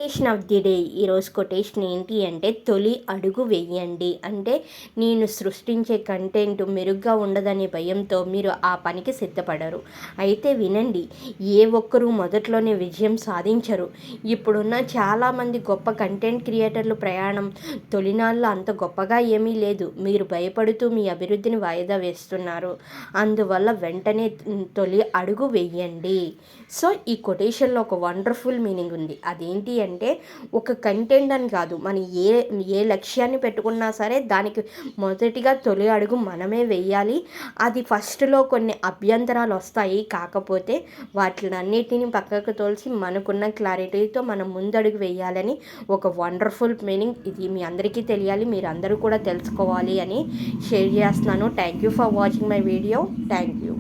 Quotation of the day ఈరోజు quotation ఏంటి అంటే తొలి అడుగు వెయ్యండి. అంటే నేను సృష్టించే కంటెంట్ మెరుగ్గా ఉండదనే భయంతో మీరు ఆ పనికి సిద్ధపడరు. అయితే వినండి, ఏ ఒక్కరూ మొదట్లోనే విజయం సాధించరు. ఇప్పుడున్న చాలామంది గొప్ప కంటెంట్ క్రియేటర్లు ప్రయాణం తొలినాళ్ళు అంత గొప్పగా ఏమీ లేదు. మీరు భయపడుతూ మీ అభివృద్ధిని వాయిదా వేస్తున్నారు. అందువల్ల వెంటనే తొలి అడుగు వెయ్యండి. సో ఈ కొటేషన్లో ఒక వండర్ఫుల్ మీనింగ్ ఉంది. అదేంటి అంటే ఒక కంటెంట్ అని కాదు, మనం ఏ లక్ష్యాన్ని పెట్టుకున్నా సరే దానికి మొదటిగా తొలి అడుగు మనమే వెయ్యాలి. అది ఫస్ట్లో కొన్ని అభ్యంతరాలు వస్తాయి, కాకపోతే వాటినన్నిటిని పక్కకు తోల్చి మనకున్న క్లారిటీతో మనం ముందడుగు వేయాలని ఒక వండర్ఫుల్ మీనింగ్. ఇది మీ అందరికీ తెలియాలి, మీరు అందరూ కూడా తెలుసుకోవాలి అని షేర్ చేస్తున్నాను. Thank you for watching my video. Thank you.